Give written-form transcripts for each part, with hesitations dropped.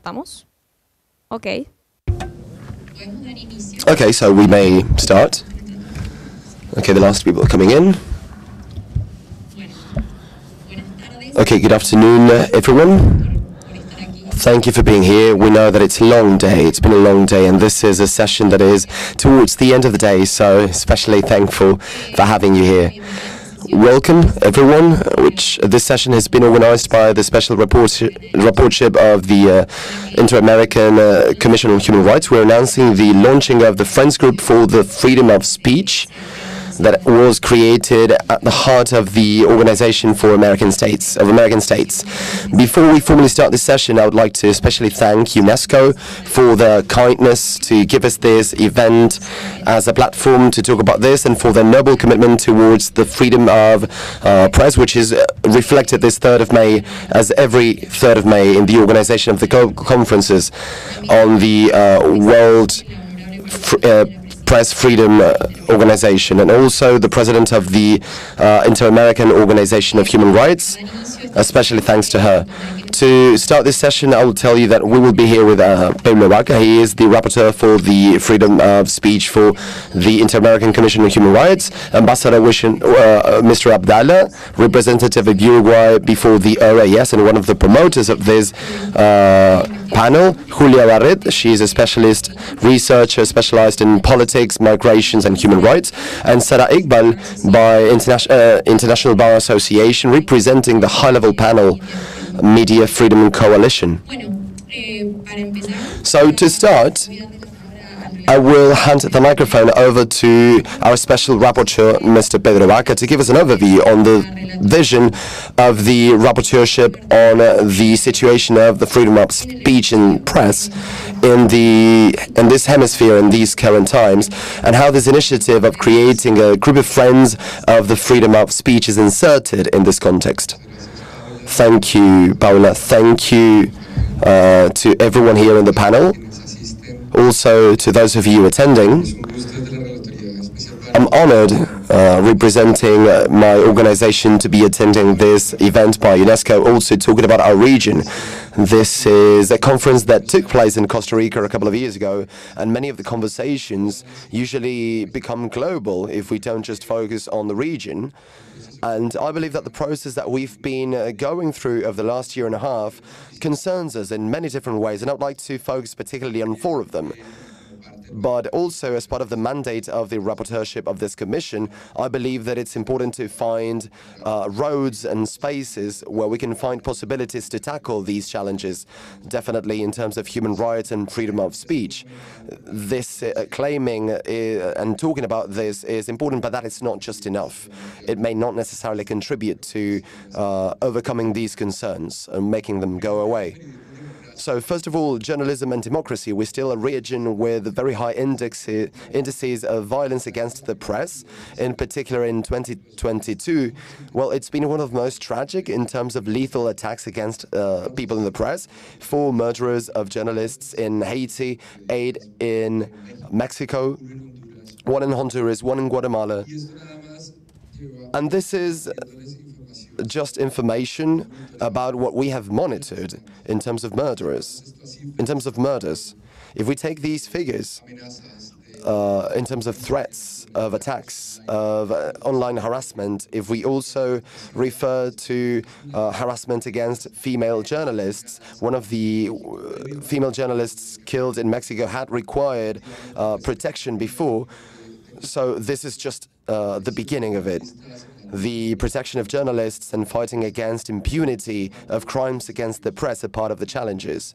¿Estamos? Okay. Okay, so we may start. Okay, the last people are coming in. Okay, good afternoon, everyone. Thank you for being here. We know that it's a long day. It's been a long day, and this is a session that is towards the end of the day, so especially thankful for having you here. Welcome, everyone. This session has been organized by the Special Rapporteur of the Inter-American Commission on Human Rights. We're announcing the launching of the Friends Group for the Freedom of Speech that was created at the heart of the Organization for American States. Before we formally start this session, I would like to especially thank UNESCO for their kindness to give us this event as a platform to talk about this, and for their noble commitment towards the freedom of press, which is reflected this 3rd of May, as every 3rd of May, in the organization of the conferences on the World Press Freedom Organization, and also the president of the Inter-American Organization of Human Rights, especially thanks to her. To start this session, I will tell you that we will be here with Pedro Vaca. He is the rapporteur for the freedom of speech for the Inter-American Commission on Human Rights, Ambassador Mr. Abdala, representative of Uruguay before the RAS, and one of the promoters of this panel, Julia Barret. She is a specialist researcher specialized in politics, migrations, and human rights, and Sarah Iqbal by International Bar Association, representing the high-level panel Media Freedom Coalition. So to start, I will hand the microphone over to our special rapporteur, Mr. Pedro Vaca, to give us an overview on the vision of the rapporteurship on the situation of the freedom of speech and press in this hemisphere in these current times, and how this initiative of creating a group of friends of the freedom of speech is inserted in this context. Thank you, Paula. Thank you to everyone here in the panel. Also, to those of you attending, I'm honored representing my organization to be attending this event by UNESCO, also talking about our region. This is a conference that took place in Costa Rica a couple of years ago, and many of the conversations usually become global if we don't just focus on the region. And I believe that the process that we've been going through over the last year and a half concerns us in many different ways, and I'd like to focus particularly on 4 of them. But also, as part of the mandate of the rapporteurship of this commission, I believe that it's important to find roads and spaces where we can find possibilities to tackle these challenges, definitely in terms of human rights and freedom of speech. This claiming and talking about this is important, but that is not just enough. It may not necessarily contribute to overcoming these concerns and making them go away. So first of all, journalism and democracy. We're still a region with very high indices of violence against the press, in particular in 2022. Well, it's been one of the most tragic in terms of lethal attacks against people in the press. 4 murderers of journalists in Haiti, 8 in Mexico, 1 in Honduras, 1 in Guatemala. And this is just information about what we have monitored in terms of murders. If we take these figures in terms of threats, of attacks, of online harassment, if we also refer to harassment against female journalists, one of the female journalists killed in Mexico had required protection before. So this is just the beginning of it. The protection of journalists and fighting against impunity of crimes against the press are part of the challenges.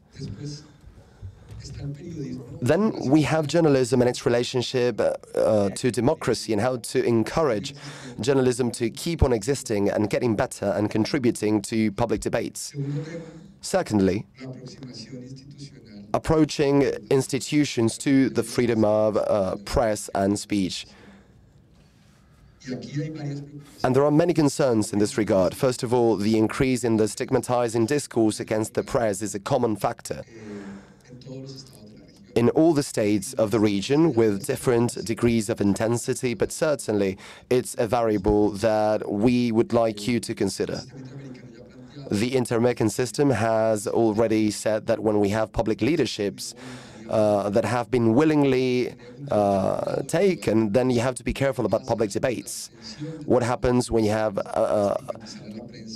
Then we have journalism and its relationship to democracy, and how to encourage journalism to keep on existing and getting better and contributing to public debates. Secondly, approaching institutions to the freedom of press and speech. And there are many concerns in this regard. First of all, the increase in the stigmatizing discourse against the press is a common factor in all the states of the region, with different degrees of intensity, but certainly it's a variable that we would like you to consider. The Inter-American system has already said that when we have public leaderships that have been willingly taken, then you have to be careful about public debates. What happens when you have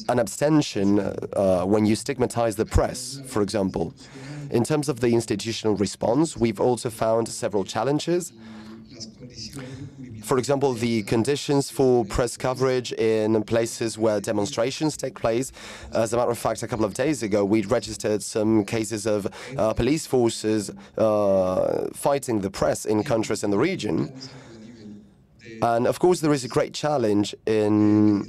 an abstention, when you stigmatize the press, for example? In terms of the institutional response, we've also found several challenges. For example, the conditions for press coverage in places where demonstrations take place. As a matter of fact, a couple of days ago, we registered some cases of police forces fighting the press in countries in the region. And of course, there is a great challenge in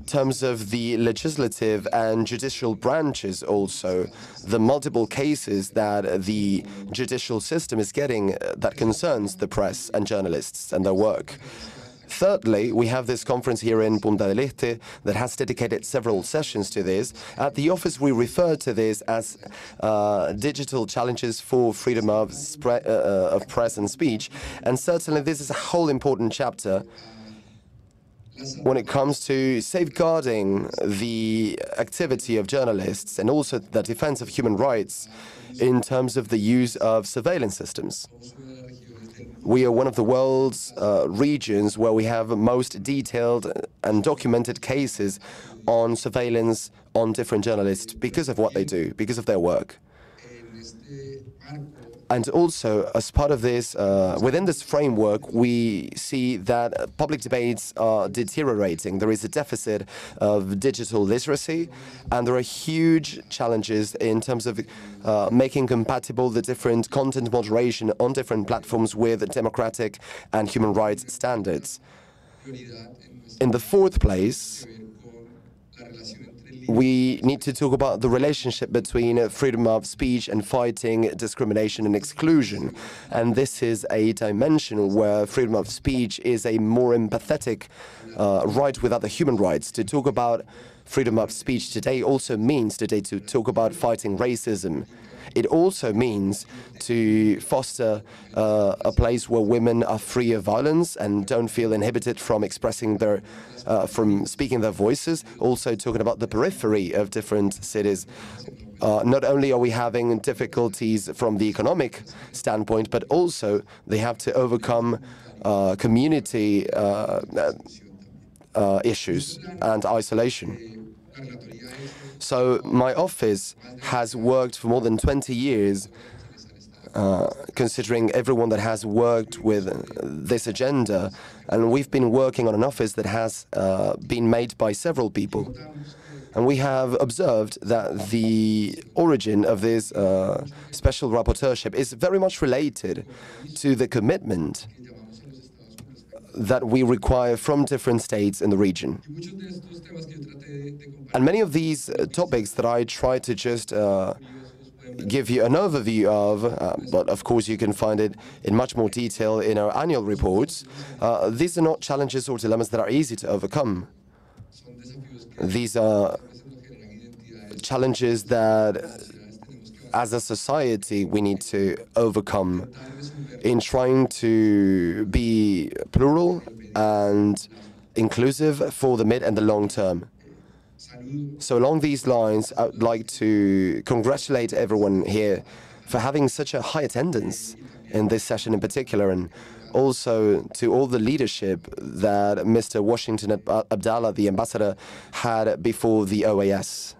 terms of the legislative and judicial branches also, the multiple cases that the judicial system is getting that concerns the press and journalists and their work. Thirdly, we have this conference here in Punta del Este that has dedicated several sessions to this. At the office, we refer to this as digital challenges for freedom of press and speech. And certainly this is a whole important chapter when it comes to safeguarding the activity of journalists and also the defense of human rights in terms of the use of surveillance systems. We are one of the world's regions where we have most detailed and documented cases on surveillance on different journalists because of what they do, because of their work. And also, as part of this, within this framework, we see that public debates are deteriorating. There is a deficit of digital literacy, and there are huge challenges in terms of making compatible the different content moderation on different platforms with democratic and human rights standards. In the fourth place, we need to talk about the relationship between freedom of speech and fighting discrimination and exclusion. And this is a dimension where freedom of speech is a more empathetic right with other human rights. To talk about freedom of speech today also means today to talk about fighting racism. It also means to foster a place where women are free of violence and don't feel inhibited from expressing their, from speaking their voices. Also talking about the periphery of different cities. Not only are we having difficulties from the economic standpoint, but also they have to overcome community issues and isolation. So my office has worked for more than 20 years, considering everyone that has worked with this agenda, and we've been working on an office that has been made by several people. And we have observed that the origin of this special rapporteurship is very much related to the commitment that we require from different states in the region. And many of these topics that I try to just give you an overview of, but of course you can find it in much more detail in our annual reports, these are not challenges or dilemmas that are easy to overcome. These are challenges that, as a society, we need to overcome in trying to be plural and inclusive for the mid and the long term. So along these lines, I would like to congratulate everyone here for having such a high attendance in this session in particular, and also to all the leadership that Mr. Washington Abdala, the ambassador, had before the OAS.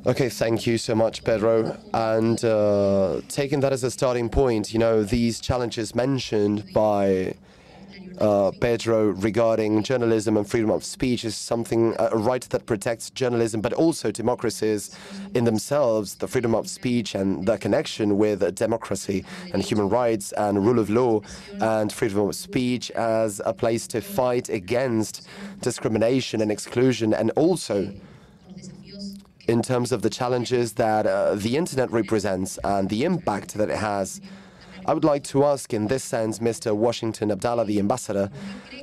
Okay, thank you so much, Pedro. And taking that as a starting point, you know, these challenges mentioned by Pedro regarding journalism and freedom of speech is something, a right that protects journalism, but also democracies in themselves, the freedom of speech and the connection with democracy and human rights and rule of law and freedom of speech as a place to fight against discrimination and exclusion, and also in terms of the challenges that the internet represents and the impact that it has I would like to ask in this sense, Mr. Washington Abdala, the ambassador,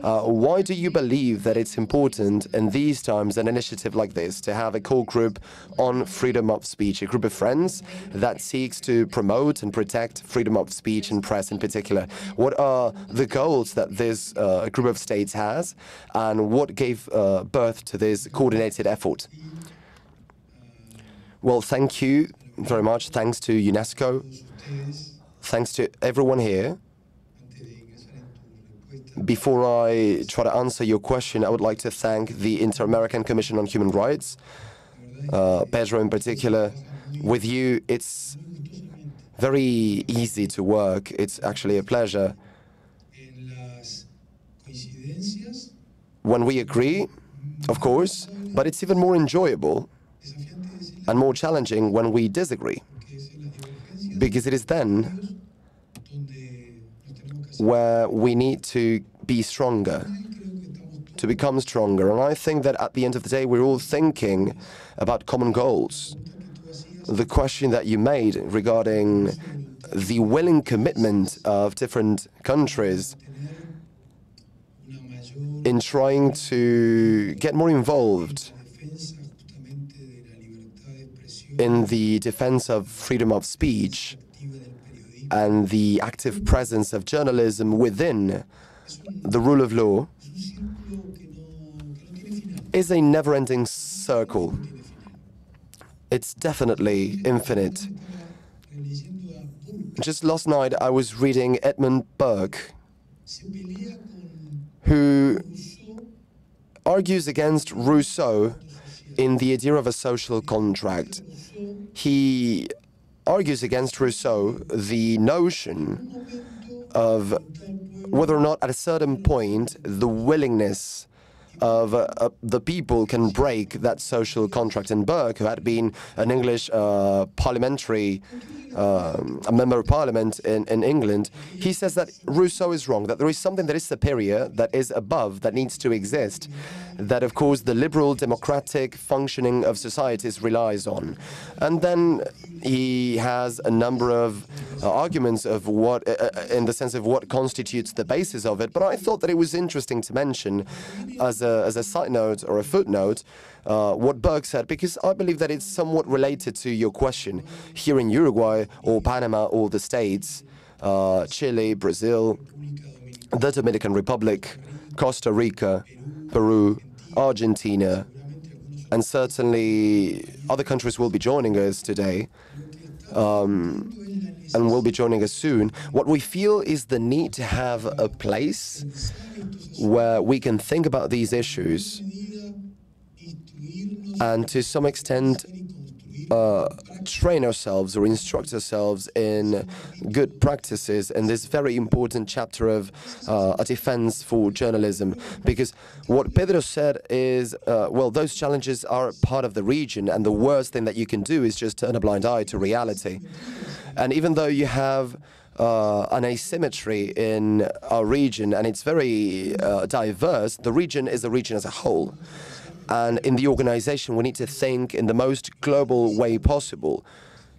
why do you believe that it's important in these times, an initiative like this, to have a core group on freedom of speech, a group of friends that seeks to promote and protect freedom of speech and press in particular? What are the goals that this group of states has, and what gave birth to this coordinated effort? Well, thank you very much. Thanks to UNESCO. Thanks to everyone here. Before I try to answer your question, I would like to thank the Inter-American Commission on Human Rights, Pedro in particular. With you, it's very easy to work. It's actually a pleasure. When we agree, of course, but it's even more enjoyable and more challenging when we disagree, because it is then where we need to be stronger, to become stronger. And I think that at the end of the day, we're all thinking about common goals. The question that you made regarding the willing commitment of different countries in trying to get more involved in the defense of freedom of speech and the active presence of journalism within the rule of law is a never-ending circle. It's definitely infinite. Just last night I was reading Edmund Burke, who argues against Rousseau in the idea of a social contract. He argues against Rousseau the notion of whether or not at a certain point the willingness of the people can break that social contract. And Burke, who had been an English parliamentary, a member of parliament in England, he says that Rousseau is wrong, that there is something that is superior, that is above, that needs to exist, that of course the liberal democratic functioning of societies relies on. And then he has a number of arguments of what, in the sense of what constitutes the basis of it. But I thought that it was interesting to mention as a side note or a footnote what Burke said, because I believe that it's somewhat related to your question. Here in Uruguay or Panama or the States, Chile, Brazil, the Dominican Republic, Costa Rica, Peru, Argentina, and certainly other countries will be joining us today, and will be joining us soon. What we feel is the need to have a place where we can think about these issues and to some extent train ourselves or instruct ourselves in good practices in this very important chapter of a defense for journalism. Because what Pedro said is, well, those challenges are part of the region, and the worst thing that you can do is just turn a blind eye to reality. And even though you have an asymmetry in our region, and it's very diverse, the region is a region as a whole. And in the organization, we need to think in the most global way possible,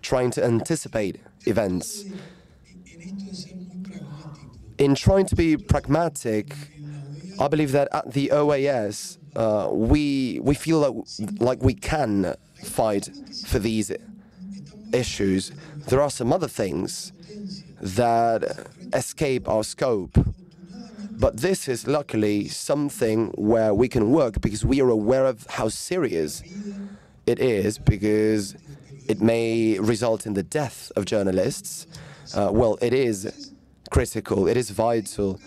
trying to anticipate events. In trying to be pragmatic, I believe that at the OAS, we feel like we can fight for these issues. There are some other things that escape our scope. But this is luckily something where we can work, because we are aware of how serious it is, because it may result in the death of journalists. Well, it is critical, it is vital.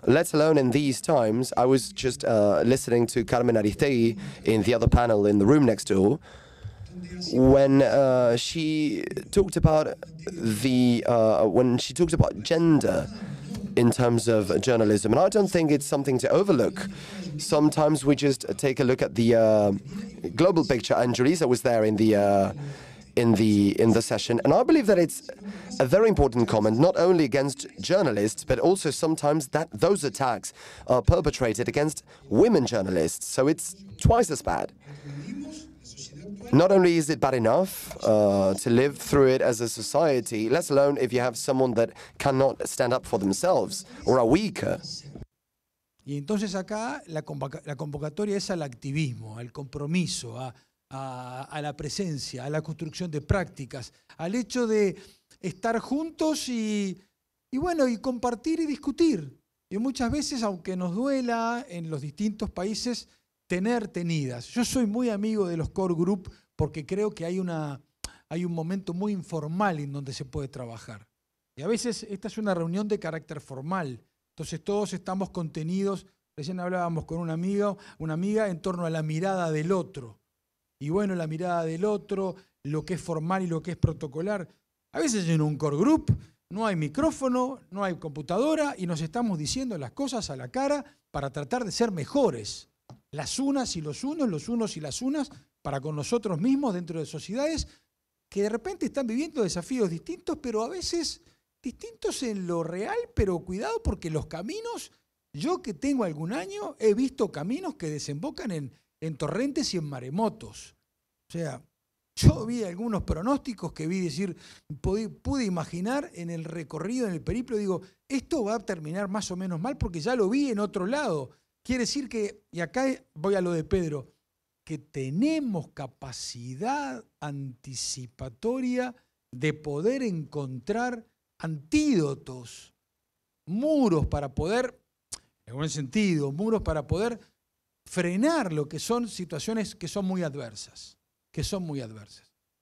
Let alone in these times. I was just listening to Carmen Aristegui in the other panel in the room next door, when she talked about gender in terms of journalism. And I don't think it's something to overlook. Sometimes we just take a look at the global picture, and Julissa was there in the session, and I believe that it's a very important comment, not only against journalists, but also sometimes that those attacks are perpetrated against women journalists, so it's twice as bad. Not only is it bad enough to live through it as a society, let alone if you have someone that cannot stand up for themselves or are weaker. Y entonces acá la convocatoria es al activismo, al compromiso, a la presencia, a la construcción de prácticas, al hecho de estar juntos y compartir y discutir. Y muchas veces, aunque nos duela en los distintos países, tener tenidas. Yo soy muy amigo de los core group porque creo que hay un momento muy informal en donde se puede trabajar. Y a veces esta es una reunión de carácter formal. Entonces todos estamos contenidos, recién hablábamos con una amiga en torno a la mirada del otro. Y bueno, la mirada del otro, lo que es formal y lo que es protocolar. A veces en un core group no hay micrófono, no hay computadora y nos estamos diciendo las cosas a la cara para tratar de ser mejores. Las unas y los unos y las unas, para con nosotros mismos dentro de sociedades que de repente están viviendo desafíos distintos, pero a veces distintos en lo real, pero cuidado porque los caminos, yo que tengo algún año, he visto caminos que desembocan en torrentes y en maremotos. O sea, yo vi algunos pronósticos que vi decir, pude imaginar en el recorrido, en el periplo, digo, esto va a terminar más o menos mal porque ya lo vi en otro lado. Quiere decir que, y acá voy a lo de Pedro, que tenemos capacidad anticipatoria de poder encontrar antídotos, muros para poder, en algún sentido, muros para poder frenar lo que son situaciones que son muy adversas,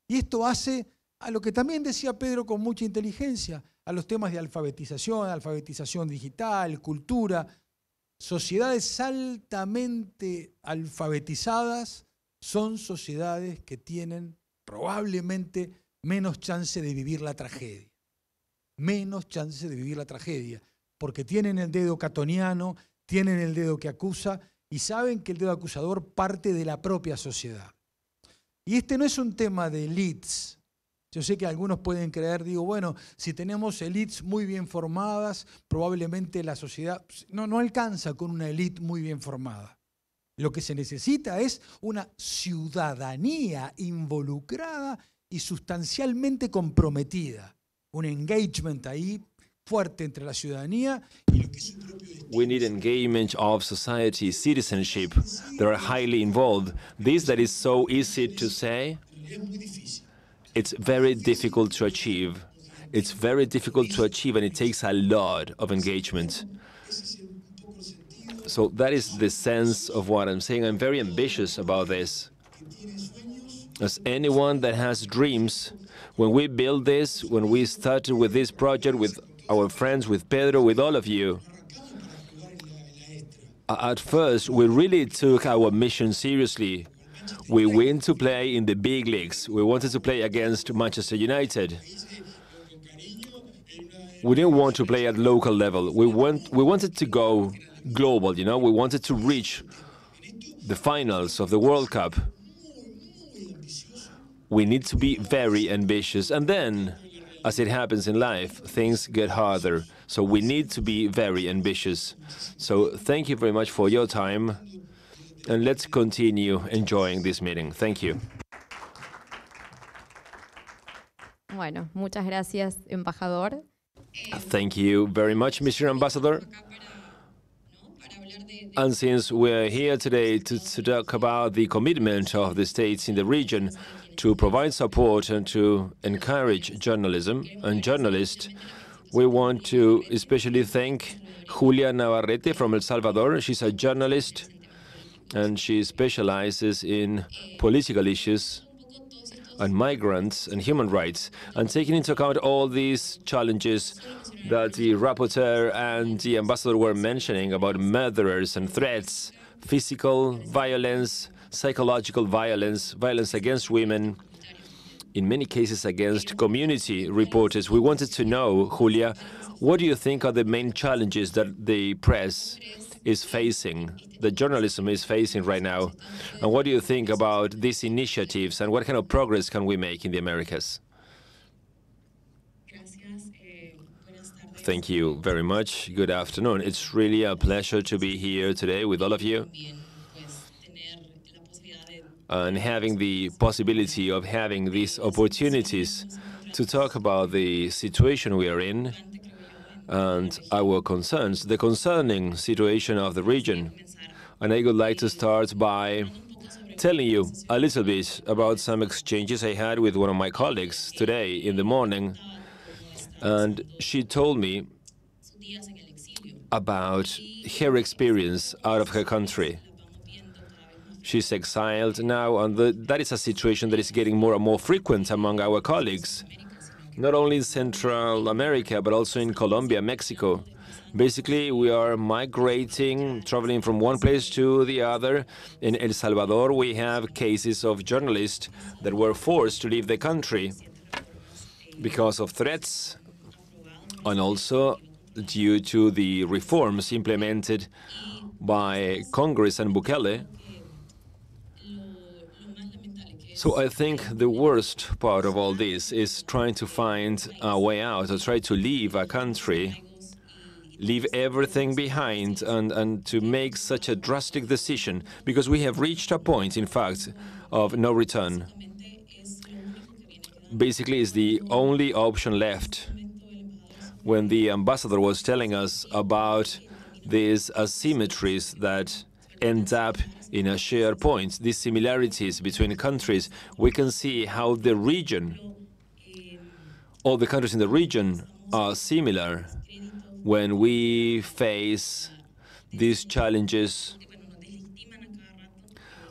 Y esto hace a lo que también decía Pedro con mucha inteligencia, a los temas de alfabetización digital, cultura. Sociedades altamente alfabetizadas son sociedades que tienen probablemente menos chance de vivir la tragedia. Menos chance de vivir la tragedia, porque tienen el dedo catoniano, tienen el dedo que acusa y saben que el dedo acusador parte de la propia sociedad. Y este no es un tema de elites. Yo sé que algunos pueden creer, digo, bueno, si tenemos elites muy bien formadas, probablemente la sociedad no alcanza con una élite muy bien formada. Lo que se necesita es una ciudadanía involucrada y sustancialmente comprometida. Un engagement ahí fuerte entre la ciudadanía y lo que es su propio destino. We need engagement of society, citizenship. They are highly involved. This that is so easy to say, it's very difficult to achieve. It's very difficult to achieve, and it takes a lot of engagement. So that is the sense of what I'm saying. I'm very ambitious about this. As anyone that has dreams, when we build this, when we started with this project, with our friends, with Pedro, with all of you, at first we really took our mission seriously. We went to play in the big leagues. We wanted to play against Manchester United. We didn't want to play at local level. We wanted to go global, you know. We wanted to reach the finals of the World Cup. We need to be very ambitious. And then, as it happens in life, things get harder. So we need to be very ambitious. So thank you very much for your time. And let's continue enjoying this meeting. Thank you. Bueno, muchas gracias, embajador. Thank you very much, Mr. Ambassador. And since we're here today to talk about the commitment of the states in the region to provide support and to encourage journalism and journalists, we want to especially thank Julia Navarrete from El Salvador. She's a journalist and she specializes in political issues and migrants and human rights. And taking into account all these challenges that the rapporteur and the ambassador were mentioning about murderers and threats, physical violence, psychological violence, violence against women, in many cases against community reporters, we wanted to know, Julia, what do you think are the main challenges that the press is facing, that journalism is facing right now? And what do you think about these initiatives and what kind of progress can we make in the Americas? Thank you very much. Good afternoon. It's really a pleasure to be here today with all of you. and having the possibility of having these opportunities to talk about the situation we are in and our concerns, the concerning situation of the region. And I would like to start by telling you a little bit about some exchanges I had with one of my colleagues today in the morning. And she told me about her experience out of her country. She's exiled now, and that is a situation that is getting more and more frequent among our colleagues, not only in Central America, but also in Colombia, Mexico. Basically, we are migrating, traveling from one place to the other. In El Salvador, we have cases of journalists that were forced to leave the country because of threats, and also due to the reforms implemented by Congress and Bukele. So I think the worst part of all this is trying to find a way out, or try to leave a country, leave everything behind, and to make such a drastic decision, because we have reached a point, in fact, of no return. Basically, it's the only option left. When the ambassador was telling us about these asymmetries that end up in a shared point, these similarities between countries, we can see how the region, all the countries in the region are similar when we face these challenges,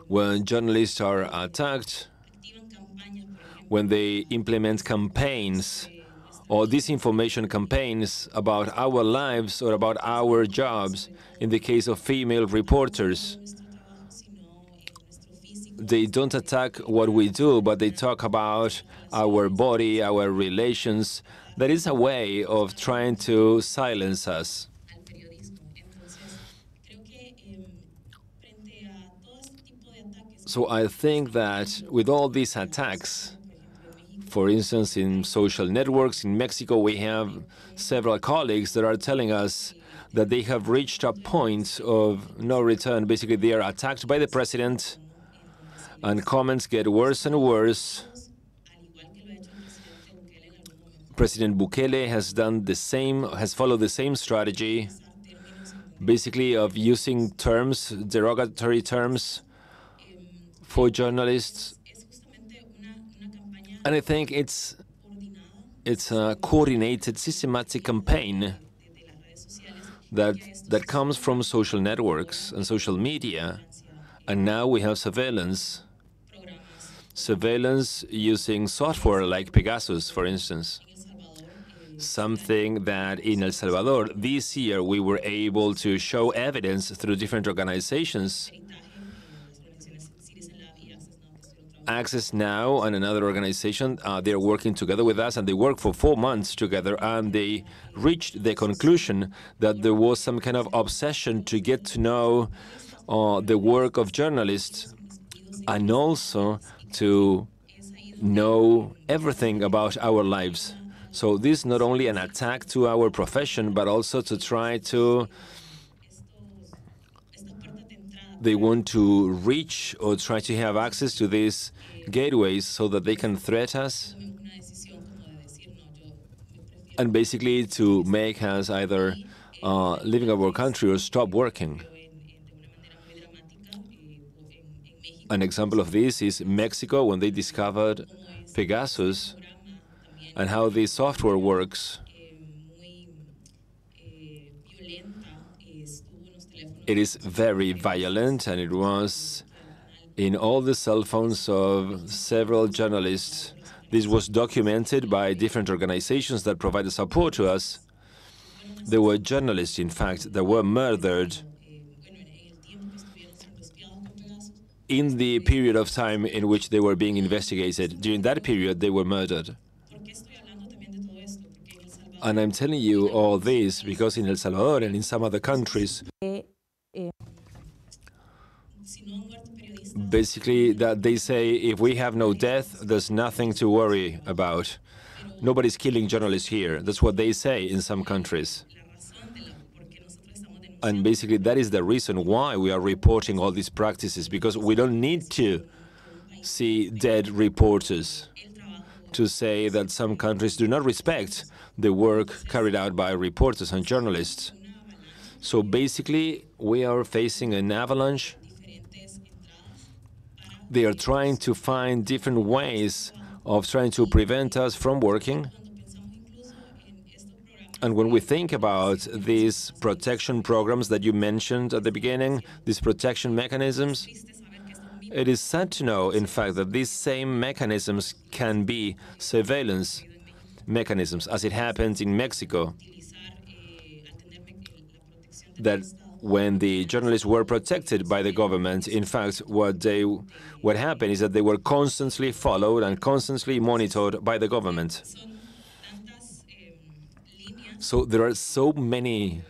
when journalists are attacked, when they implement campaigns or disinformation campaigns about our lives or about our jobs. In the case of female reporters, they don't attack what we do, but they talk about our body, our relations. That is a way of trying to silence us. So I think that with all these attacks, for instance, in social networks in Mexico, we have several colleagues that are telling us that they have reached a point of no return. Basically, they are attacked by the president, and comments get worse and worse. President Bukele has done the same, has followed the same strategy, basically of using terms, derogatory terms, for journalists. And I think it's a coordinated, systematic campaign that comes from social networks and social media. And now we have surveillance using software like Pegasus, for instance. Something that in El Salvador this year we were able to show evidence through different organizations. Access Now and another organization, they're working together with us, and they worked for 4 months together, and they reached the conclusion that there was some kind of obsession to get to know the work of journalists, and also to know everything about our lives. So this is not only an attack to our profession, but also to try to they want to reach or try to have access to these gateways so that they can threat us and basically to make us either leaving our country or stop working. An example of this is Mexico, when they discovered Pegasus and how the software works. It is very violent, and it was in all the cell phones of several journalists. This was documented by different organizations that provided support to us. There were journalists, in fact, that were murdered in the period of time in which they were being investigated. During that period, they were murdered. And I'm telling you all this because in El Salvador and in some other countries, basically, that they say if we have no death, there's nothing to worry about. Nobody's killing journalists here. That's what they say in some countries. And basically, that is the reason why we are reporting all these practices, because we don't need to. see dead reporters, to say that some countries do not respect the work carried out by reporters and journalists. So basically, we are facing an avalanche. They are trying to find different ways of trying to prevent us from working. And when we think about these protection programs that you mentioned at the beginning, these protection mechanisms, it is sad to know, in fact, that these same mechanisms can be surveillance mechanisms, as it happened in Mexico, that when the journalists were protected by the government, in fact, what happened is that they were constantly followed and constantly monitored by the government. So there are so many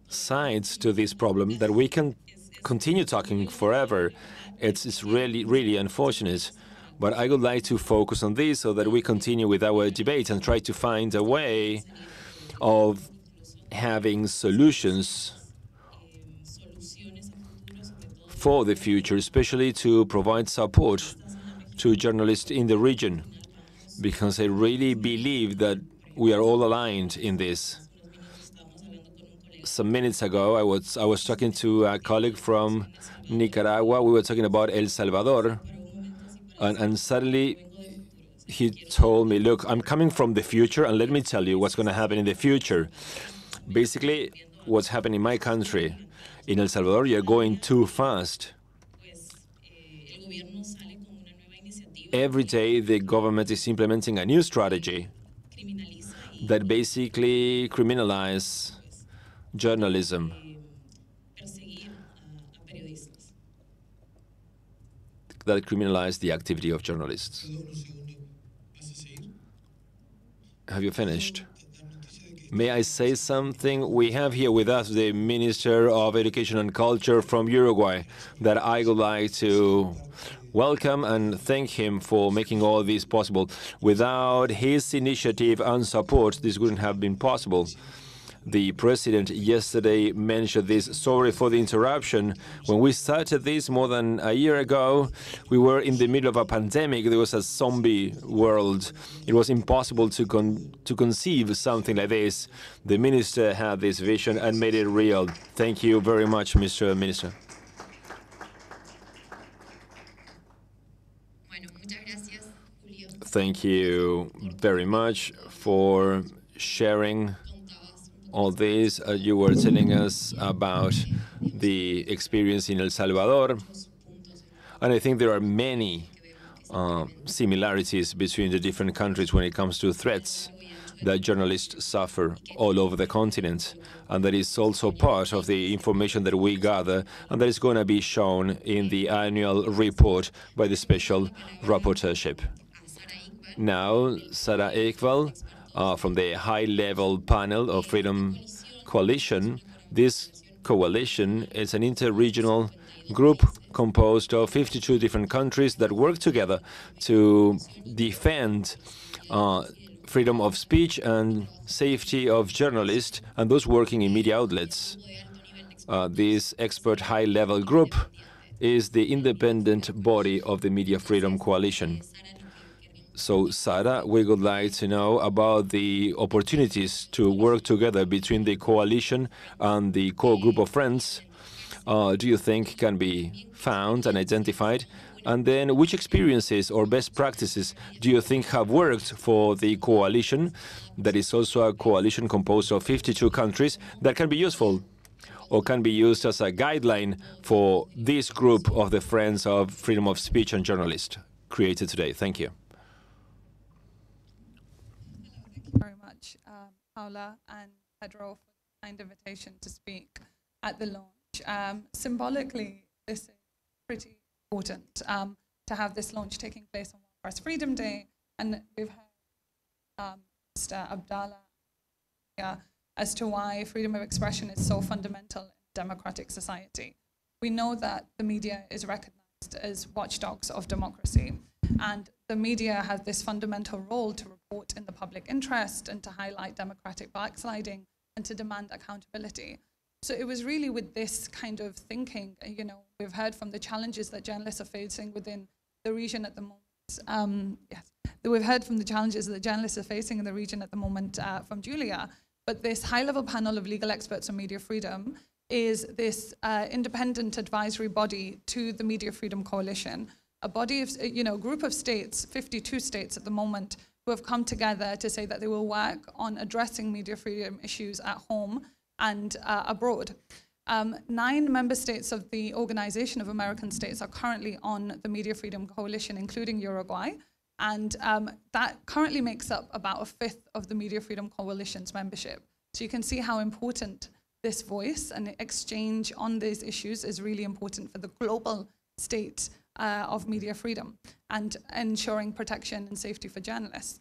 sides to this problem that we can continue talking forever. It's really, really unfortunate. But I would like to focus on this so that we continue with our debate and try to find a way of having solutions for the future, especially to provide support to journalists in the region, because I really believe that we are all aligned in this. Some minutes ago, I was talking to a colleague from Nicaragua. We were talking about El Salvador, and suddenly he told me, look, I'm coming from the future, and let me tell you what's going to happen in the future. Basically, what's happening in my country, in El Salvador, you're going too fast. Every day, the government is implementing a new strategy that basically criminalizes journalism. That criminalizes the activity of journalists. Have you finished? May I say something? We have here with us the Minister of Education and Culture from Uruguay that I would like to welcome and thank him for making all this possible. Without his initiative and support, this wouldn't have been possible. The president yesterday mentioned this. Sorry for the interruption. When we started this more than a year ago, we were in the middle of a pandemic. There was a zombie world. It was impossible to conceive something like this. The minister had this vision and made it real. Thank you very much, Mr. Minister. Thank you very much for sharing all this. You were telling us about the experience in El Salvador, and I think there are many similarities between the different countries when it comes to threats that journalists suffer all over the continent, and that is also part of the information that we gather, and that is going to be shown in the annual report by the Special Rapporteurship. Now, Sarah Ekval, from the high-level panel of Freedom Coalition. This coalition is an interregional group composed of 52 different countries that work together to defend freedom of speech and safety of journalists and those working in media outlets. This expert high-level group is the independent body of the Media Freedom Coalition. So, Sarah, we would like to know about the opportunities to work together between the coalition and the core group of friends. Do you think can be found and identified? And then which experiences or best practices do you think have worked for the coalition, that is also a coalition composed of 52 countries, that can be useful or can be used as a guideline for this group of the Friends of Freedom of Speech and Journalists created today? Thank you. Very much, Paula and Pedro, for the kind invitation to speak at the launch. Symbolically, this is pretty important to have this launch taking place on Press Freedom Day, and we've heard Mr. Abdala as to why freedom of expression is so fundamental in democratic society. We know that the media is recognized as watchdogs of democracy, and the media have this fundamental role to report in the public interest and to highlight democratic backsliding and to demand accountability. So it was really with this kind of thinking, you know, we've heard from the challenges that journalists are facing within the region at the moment. Yes, we've heard from the challenges that journalists are facing in the region at the moment from Julia, but this high-level panel of legal experts on media freedom is this independent advisory body to the Media Freedom Coalition, a body of, a group of states, 52 states at the moment, who have come together to say that they will work on addressing media freedom issues at home and abroad. 9 member states of the Organization of American States are currently on the Media Freedom Coalition, including Uruguay, and that currently makes up about a fifth of the Media Freedom Coalition's membership. So you can see how important this voice and exchange on these issues is really important for the global state of media freedom and ensuring protection and safety for journalists.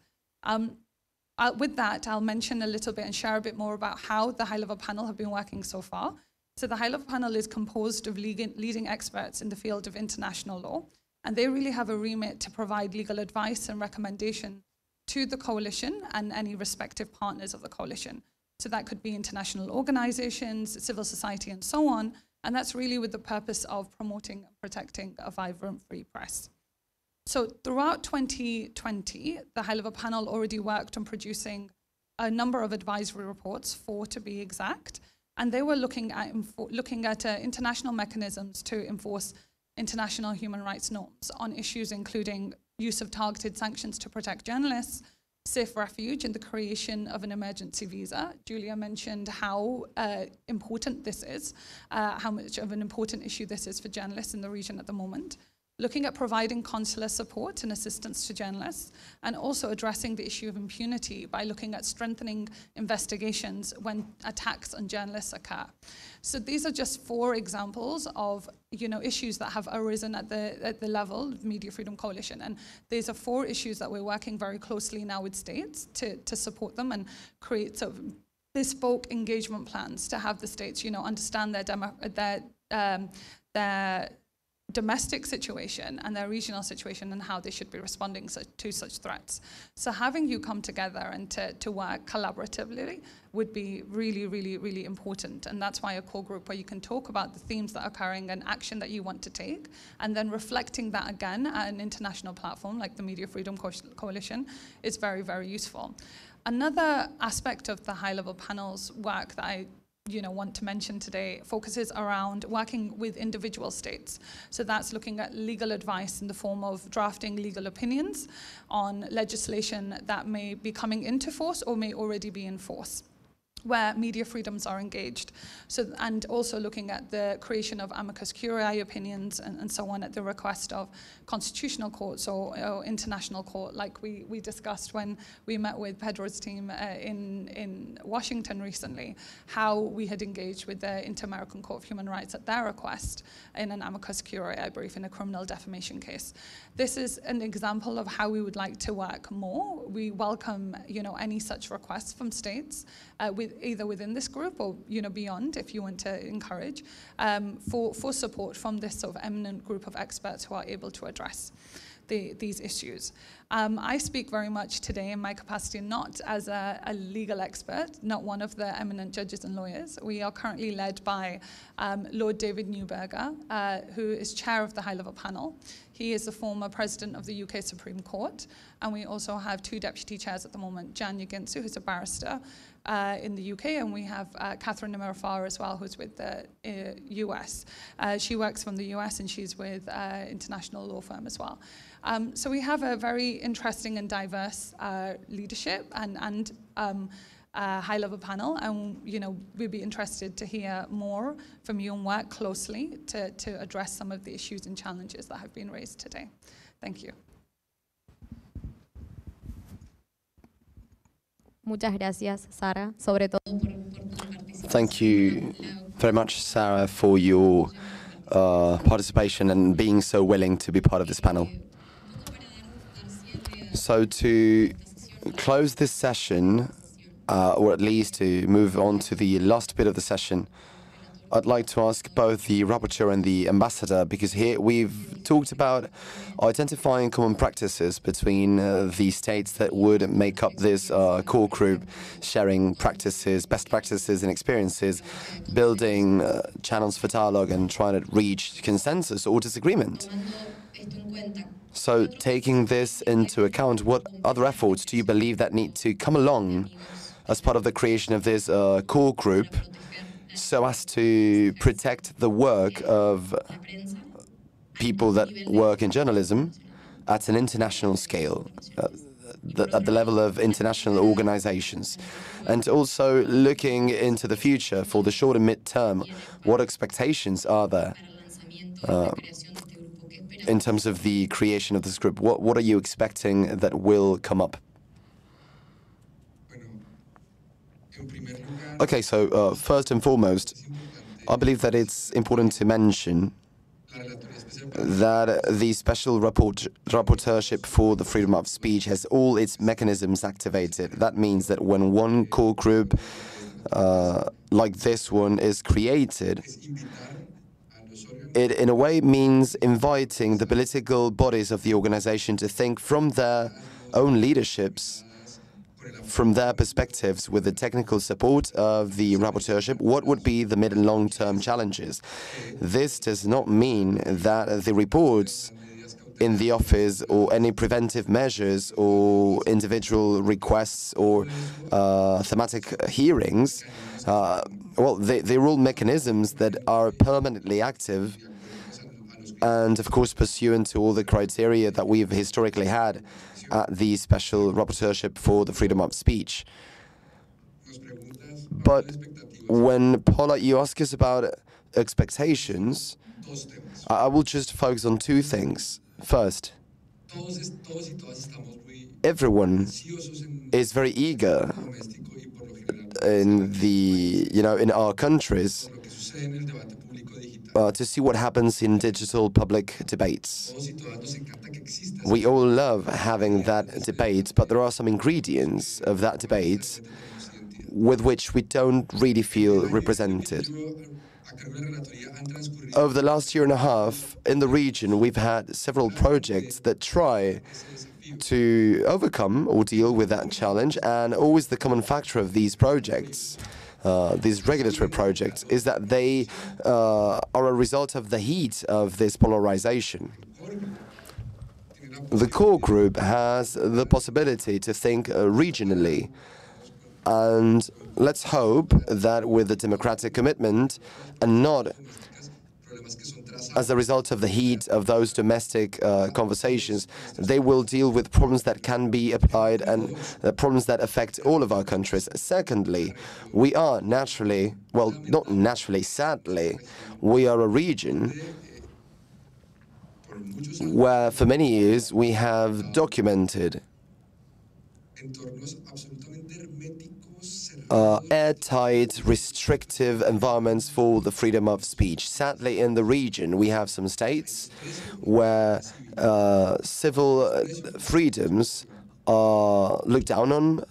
With that, I'll mention a little bit and share a bit more about how the high-level panel have been working so far. So the high-level panel is composed of leading experts in the field of international law, and they really have a remit to provide legal advice and recommendation to the coalition and any respective partners of the coalition. So that could be international organizations, civil society, and so on. And that's really with the purpose of promoting and protecting a vibrant free press. So throughout 2020, the high-level panel already worked on producing a number of advisory reports, 4 to be exact, and they were looking at international mechanisms to enforce international human rights norms on issues including use of targeted sanctions to protect journalists, safe refuge, and the creation of an emergency visa. Julia mentioned how important this is, how much of an important issue this is for journalists in the region at the moment. Looking at providing consular support and assistance to journalists, and also addressing the issue of impunity by looking at strengthening investigations when attacks on journalists occur. So these are just 4 examples of issues that have arisen at the level of Media Freedom Coalition, and these are 4 issues that we're working very closely now with states to support them and create sort of bespoke engagement plans to have the states understand their domestic situation and their regional situation and how they should be responding to such threats. So having you come together and to work collaboratively would be really, really, really important. And that's why a core group where you can talk about the themes that are occurring and action that you want to take, and then reflecting that again at an international platform like the Media Freedom Coalition is very, very useful. Another aspect of the high-level panel's work that I want to mention today focuses around working with individual states. So that's looking at legal advice in the form of drafting legal opinions on legislation that may be coming into force or may already be in force, where media freedoms are engaged. So, and also looking at the creation of amicus curiae opinions and so on at the request of constitutional courts or international court, like we discussed when we met with Pedro's team in Washington recently, how we had engaged with the Inter-American Court of Human Rights at their request in an amicus curiae brief in a criminal defamation case. This is an example of how we would like to work more. We welcome any such requests from states either within this group or beyond, if you want to encourage, for support from this sort of eminent group of experts who are able to address these issues. I speak very much today in my capacity not as a legal expert, not one of the eminent judges and lawyers. We are currently led by Lord David Neuberger, who is chair of the high-level panel. He is the former president of the UK Supreme Court, and we also have 2 deputy chairs at the moment, Jan Yaginsu, who's a barrister in the UK, and we have Catherine Nemerafar as well, who's with the US. She works from the US, and she's with international law firm as well. So we have a very interesting and diverse leadership and high-level panel, and we'd be interested to hear more from you and work closely to address some of the issues and challenges that have been raised today. Thank you. Muchas gracias, Sara, sobre todo. Thank you very much, Sarah, for your participation and being so willing to be part of this panel. So to close this session, or at least to move on to the last bit of the session, I'd like to ask both the rapporteur and the ambassador, because here we've talked about identifying common practices between the states that would make up this core group, sharing practices, best practices and experiences, building channels for dialogue and trying to reach consensus or disagreement. So, taking this into account, what other efforts do you believe that need to come along as part of the creation of this core group so as to protect the work of people that work in journalism at an international scale, at the level of international organizations? And also looking into the future for the short and mid-term, what expectations are there in terms of the creation of this group? What are you expecting that will come up? Okay, so first and foremost, I believe that it's important to mention that the special rapporteurship for the freedom of speech has all its mechanisms activated. That means that when one core group like this one is created, it in a way means inviting the political bodies of the organization to think from their own leaderships, from their perspectives, with the technical support of the rapporteurship, what would be the mid and long-term challenges. This does not mean that the reports in the office or any preventive measures or individual requests or thematic hearings, well, they're all mechanisms that are permanently active and, of course, pursuant to all the criteria that we've historically had at the special rapporteurship for the freedom of speech. But when, Paula, you ask us about expectations, I will just focus on two things. First, everyone is very eager in in our countries to see what happens in digital public debates. We all love having that debate, but there are some ingredients of that debate with which we don't really feel represented. Over the last year and a half, in the region, we've had several projects that try to overcome or deal with that challenge, and always the common factor of these projects, these regulatory projects, is that they are a result of the heat of this polarization. The core group has the possibility to think regionally, and let's hope that with the democratic commitment and not as a result of the heat of those domestic conversations, they will deal with problems that can be applied and problems that affect all of our countries. Secondly, we are naturally, well, not naturally, sadly, we are a region where for many years we have documented airtight, restrictive environments for the freedom of speech. Sadly, in the region, we have some states where civil freedoms are looked down on,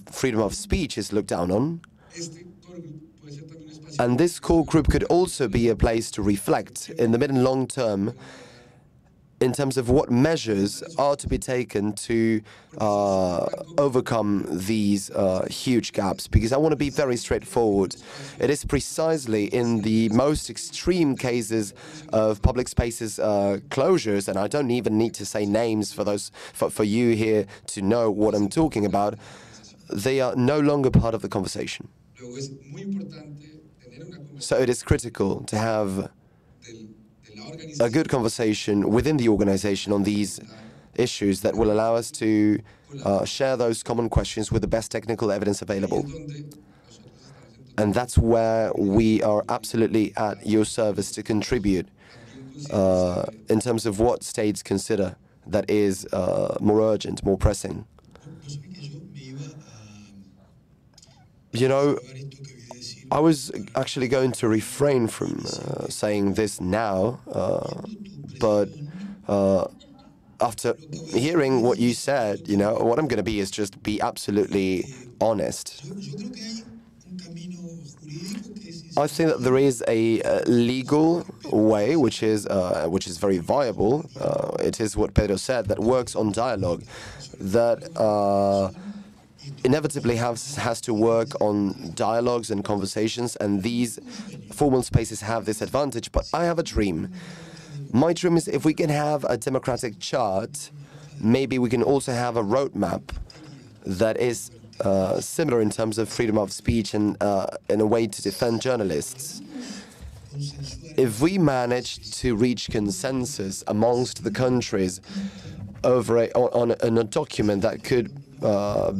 freedom of speech is looked down on. And this core group could also be a place to reflect in the mid and long term in terms of what measures are to be taken to overcome these huge gaps. Because I want to be very straightforward. It is precisely in the most extreme cases of public spaces closures, and I don't even need to say names for you here to know what I'm talking about, they are no longer part of the conversation. So it is critical to have a good conversation within the organization on these issues that will allow us to share those common questions with the best technical evidence available. And that's where we are absolutely at your service to contribute in terms of what states consider that is more urgent, more pressing. You know, I was actually going to refrain from saying this now, but after hearing what you said, you know, what I'm going to be is just be absolutely honest. I think that there is a legal way which is very viable. It is what Pedro said, that works on dialogue, that inevitably has to work on dialogues and conversations, and these formal spaces have this advantage. But I have a dream. My dream is if we can have a democratic chart, maybe we can also have a roadmap that is similar in terms of freedom of speech and in a way to defend journalists. If we manage to reach consensus amongst the countries over on a document that could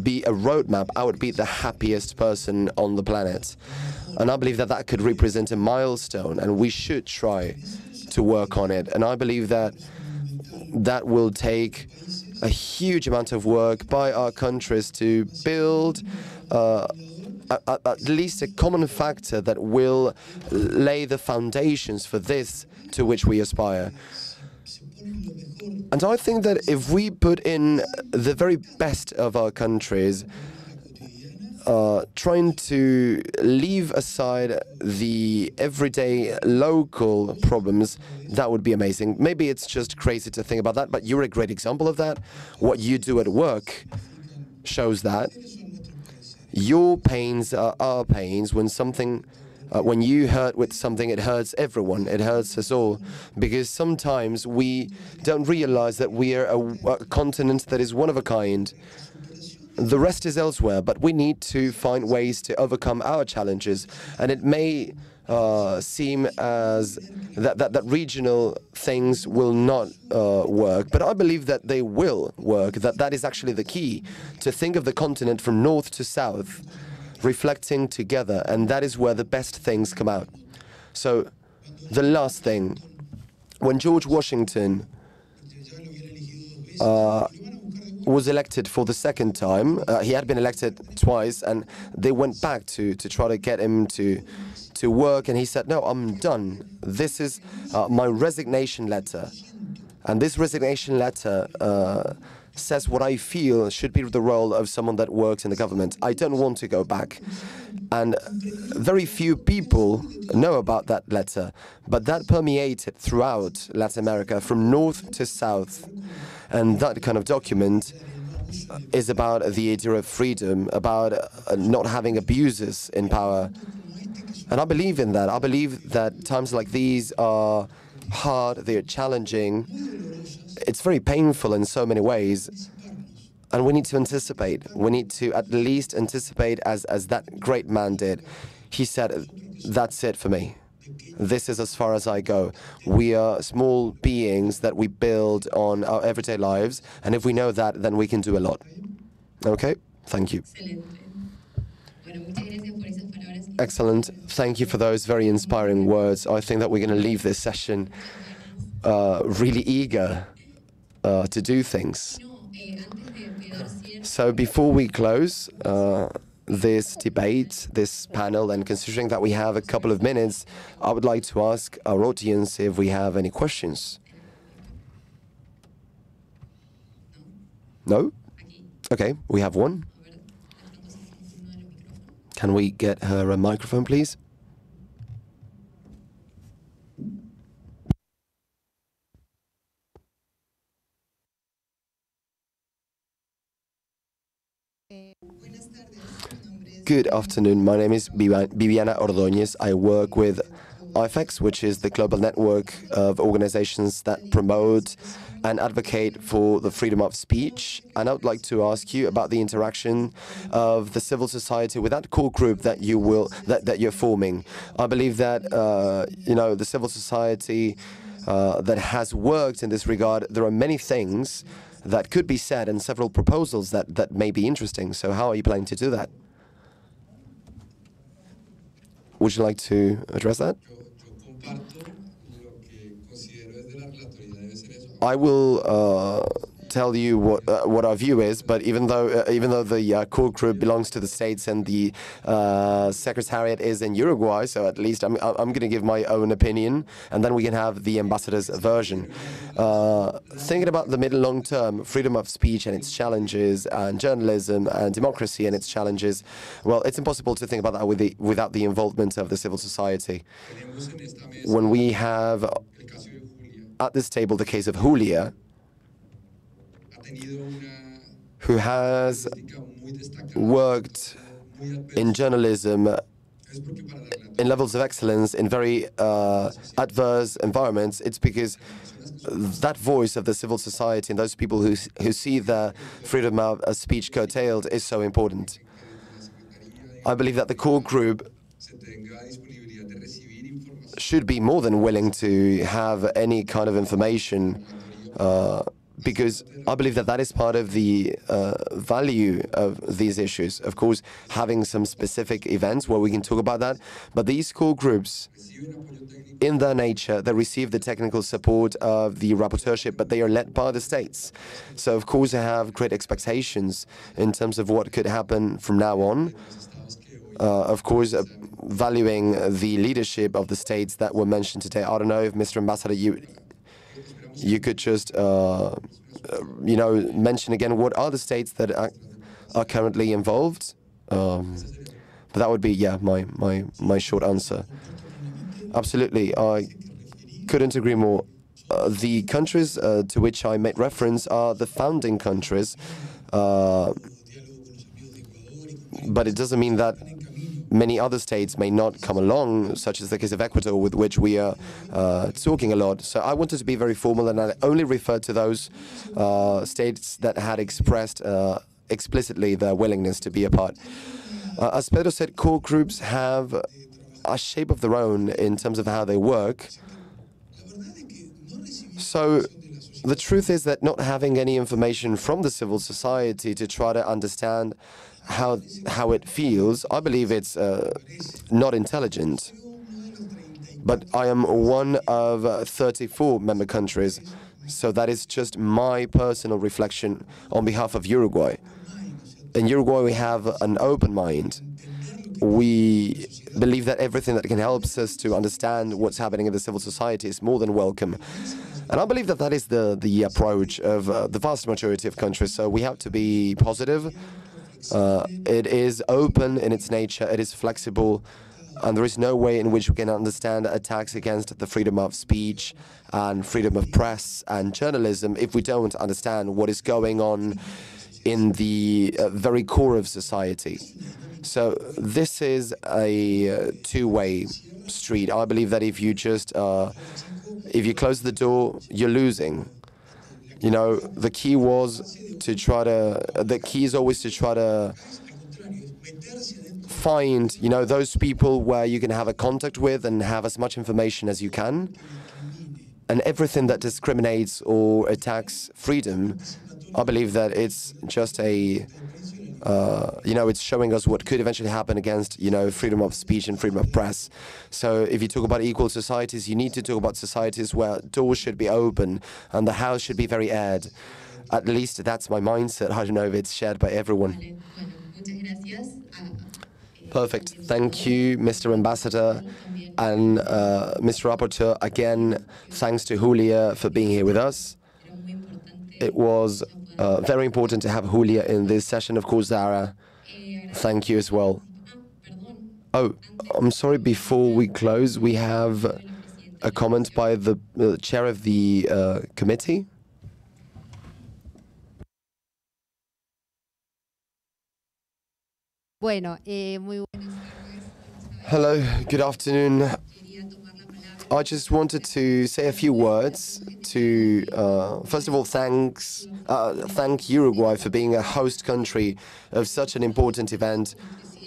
be a roadmap, I would be the happiest person on the planet. And I believe that that could represent a milestone, and we should try to work on it. And I believe that that will take a huge amount of work by our countries to build at least a common factor that will lay the foundations for this to which we aspire. And I think that if we put in the very best of our countries, trying to leave aside the everyday local problems, that would be amazing. Maybe it's just crazy to think about that, but you're a great example of that. What you do at work shows that. Your pains are our pains. When you hurt with something, it hurts everyone. It hurts us all, because sometimes we don't realize that we are a continent that is one of a kind. The rest is elsewhere, but we need to find ways to overcome our challenges. And it may seem as that regional things will not work, but I believe that they will work, that is actually the key, to think of the continent from north to south, reflecting together, and that is where the best things come out. So, the last thing, when George Washington was elected for the second time, he had been elected twice, and they went back to try to get him to work, and he said, "No, I'm done. This is my resignation letter." And this resignation letter says what I feel should be the role of someone that works in the government. I don't want to go back. And very few people know about that letter, but that permeated throughout Latin America, from north to south. And that kind of document is about the idea of freedom, about not having abuses in power. And I believe in that. I believe that times like these are hard, they're challenging. It's very painful in so many ways. And we need to anticipate. We need to at least anticipate as that great man did. He said, "That's it for me. This is as far as I go." We are small beings that we build on our everyday lives. And if we know that, then we can do a lot. Okay? Thank you. Excellent. Thank you for those very inspiring words. I think that we're going to leave this session really eager to do things. So before we close this debate, this panel, and considering that we have a couple of minutes, I would like to ask our audience if we have any questions. No? Okay, we have one. Can we get her a microphone, please? Good afternoon. My name is Viviana Ordóñez. I work with IFEX, which is the global network of organizations that promote and advocate for the freedom of speech. And I would like to ask you about the interaction of the civil society with that core group that you're forming. I believe that the civil society that has worked in this regard, there are many things that could be said and several proposals that may be interesting. So how are you planning to do that? Would you like to address that? I will tell you what our view is, but even though the core group belongs to the States and the secretariat is in Uruguay, so at least I'm going to give my own opinion, and then we can have the ambassador's version. Thinking about the mid-long term, freedom of speech and its challenges, and journalism and democracy and its challenges, well, it's impossible to think about that without the involvement of the civil society. When we have at this table the case of Julia, who has worked in journalism in levels of excellence in very adverse environments, it's because that voice of the civil society and those people who see their freedom of speech curtailed is so important. I believe that the core group should be more than willing to have any kind of information, because I believe that that is part of the value of these issues. Of course, having some specific events where we can talk about that, but these core groups, in their nature, they receive the technical support of the rapporteurship, but they are led by the states. So, of course, I have great expectations in terms of what could happen from now on. Of course, valuing the leadership of the states that were mentioned today. I don't know if, Mr. Ambassador, you could just, mention again what are the states that are currently involved. But that would be, yeah, my short answer. Absolutely, I couldn't agree more. The countries to which I made reference are the founding countries, but it doesn't mean that many other states may not come along, such as the case of Ecuador, with which we are talking a lot. So I wanted to be very formal, and I only referred to those states that had expressed explicitly their willingness to be a part. As Pedro said, core groups have a shape of their own in terms of how they work. So the truth is that not having any information from the civil society to try to understand how it feels, I believe it's not intelligent. But I am one of 34 member countries, so that is just my personal reflection on behalf of Uruguay. In Uruguay, we have an open mind. We believe that everything that can help us to understand what's happening in the civil society is more than welcome. And I believe that that is the approach of the vast majority of countries. So we have to be positive. It is open in its nature, it is flexible, and there is no way in which we can understand attacks against the freedom of speech and freedom of press and journalism if we don't understand what is going on in the very core of society. So this is a two-way street. I believe that if you just, if you close the door, you're losing. You know, the key is always to try to find, those people where you can have a contact with and have as much information as you can. And everything that discriminates or attacks freedom, I believe that it's just it's showing us what could eventually happen against, freedom of speech and freedom of press. So if you talk about equal societies, you need to talk about societies where doors should be open and the house should be very aired. At least that's my mindset. I don't know if it's shared by everyone. Perfect. Thank you, Mr. Ambassador and Mr. Rapporteur. Again, thanks to Julia for being here with us. It was very important to have Julia in this session. Of course, Zara, thank you as well. Oh, I'm sorry, before we close, we have a comment by the chair of the committee. Bueno, muy Hello, good afternoon. I just wanted to say a few words to, first of all, thank Uruguay for being a host country of such an important event.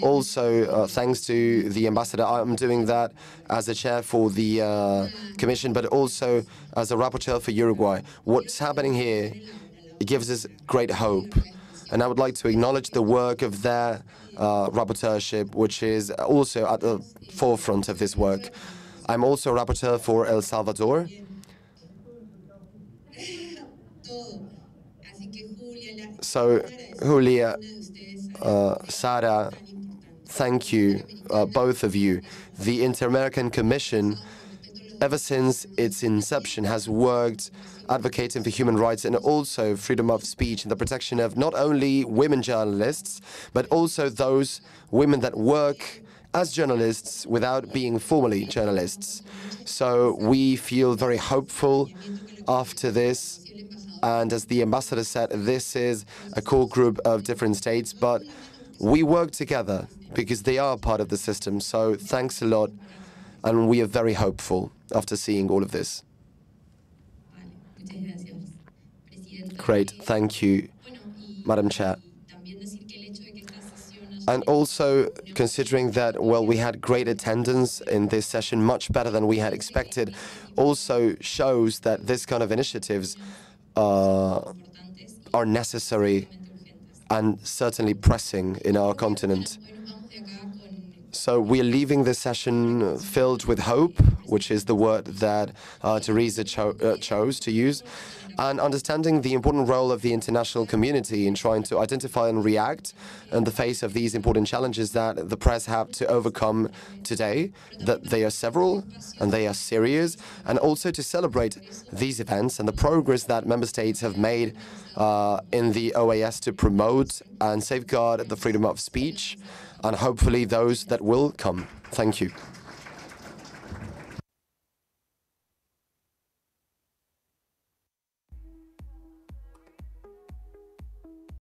Also, thanks to the ambassador. I'm doing that as a chair for the commission, but also as a rapporteur for Uruguay. What's happening here, it gives us great hope. And I would like to acknowledge the work of their rapporteurship, which is also at the forefront of this work. I'm also a rapporteur for El Salvador. So, Julia, Sara, thank you, both of you. The Inter-American Commission, ever since its inception, has worked advocating for human rights and also freedom of speech and the protection of not only women journalists, but also those women that work as journalists without being formally journalists. So we feel very hopeful after this. And as the ambassador said, this is a core group of different states, but We work together because they are part of the system. So thanks a lot, and we are very hopeful after seeing all of this. Great, thank you, Madam Chair. And also, considering that, well, we had great attendance in this session, much better than we had expected, also shows that this kind of initiatives are necessary and certainly pressing in our continent. So we are leaving this session filled with hope, which is the word that Teresa chose to use, and understanding the important role of the international community in trying to identify and react in the face of these important challenges that the press have to overcome today, that they are several and they are serious, and also to celebrate these events and the progress that member states have made in the OAS to promote and safeguard the freedom of speech, and hopefully those that will come. Thank you.